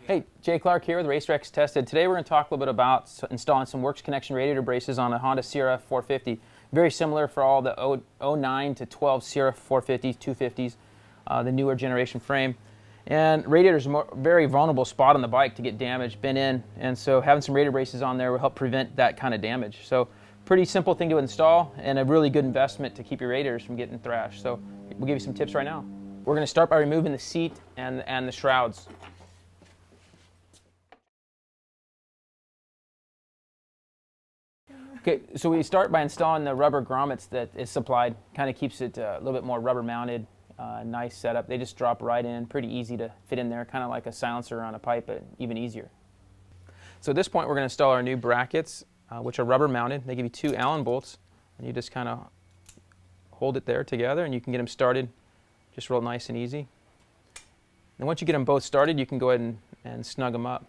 Hey, Jay Clark here with Racetracks Tested. Today we're going to talk a little bit about installing some works connection radiator braces on a Honda Sierra 450. Very similar for all the 09 to 12 Sierra 450s, 250s, the newer generation frame. And radiators are a very vulnerable spot on the bike to get damaged, bent in, and so having some radiator braces on there will help prevent that kind of damage. So pretty simple thing to install and a really good investment to keep your radiators from getting thrashed. So we'll give you some tips right now. We're going to start by removing the seat and the shrouds. Okay, so we start by installing the rubber grommets that is supplied. Kind of keeps it a little bit more rubber mounted, nice setup. They just drop right in, pretty easy to fit in there, kind of like a silencer on a pipe, but even easier. So at this point we're going to install our new brackets, which are rubber mounted. They give you 2 Allen bolts, and you just kind of hold it there together and you can get them started just real nice and easy. And once you get them both started, you can go ahead and snug them up.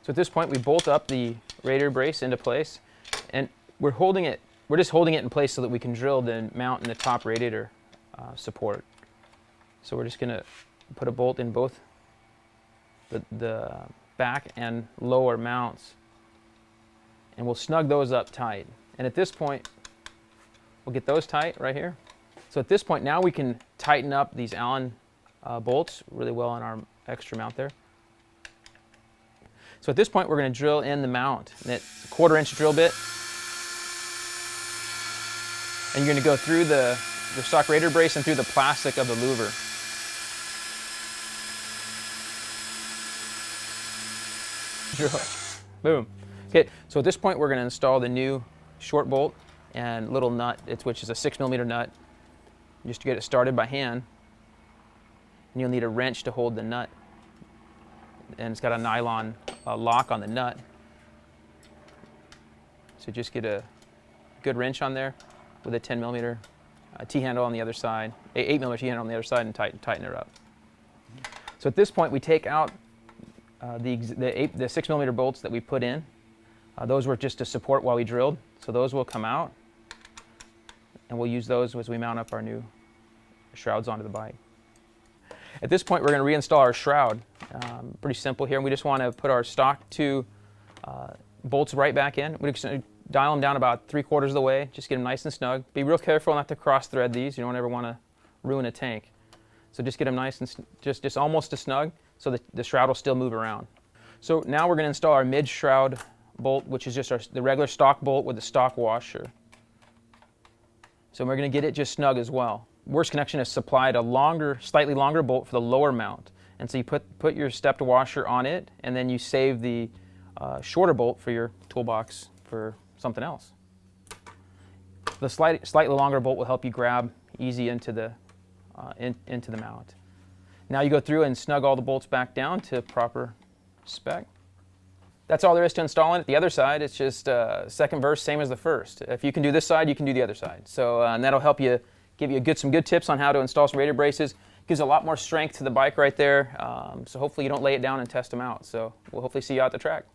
So at this point, we bolt up the radiator brace into place, and we're just holding it in place so that we can drill the mount in the top radiator support. So we're just going to put a bolt in both the back and lower mounts, and we'll snug those up tight. And at this point, we'll get those tight right here. So at this point, now we can tighten up these Allen bolts really well on our extra mount there. So at this point, we're going to drill in the mount. And it's a 1/4-inch drill bit. And you're going to go through the stock radiator brace and through the plastic of the louver. Drill. Boom. Okay, so at this point, we're going to install the new short bolt and little nut, which is a 6mm nut, just to get it started by hand. And you'll need a wrench to hold the nut. And it's got a nylon lock on the nut. So just get a good wrench on there with a 10mm T-handle on the other side, 8mm T-handle on the other side, and tighten it up. So at this point, we take out the 6mm bolts that we put in. Those were just to support while we drilled, so those will come out, and we'll use those as we mount up our new shrouds onto the bike. At this point, we're going to reinstall our shroud. Pretty simple here. We just want to put our stock 2 bolts right back in. We're just going to dial them down about 3/4 of the way. Just get them nice and snug. Be real careful not to cross thread these. You don't ever want to ruin a tank. So just get them nice and just almost as snug so that the shroud will still move around. So now we're going to install our mid shroud bolt, which is just the regular stock bolt with the stock washer. So we're going to get it just snug as well. Works Connection has supplied a slightly longer bolt for the lower mount, and so you put your stepped washer on it, and then you save the shorter bolt for your toolbox for something else. The slightly longer bolt will help you grab easy into the mount. Now you go through and snug all the bolts back down to proper spec. That's all there is to installing it. The other side, it's just second verse, same as the first. If you can do this side, you can do the other side. So and that'll help you. Give you some good tips on how to install some radiator braces. Gives a lot more strength to the bike right there. So hopefully you don't lay it down and test them out. So we'll hopefully see you out at the track.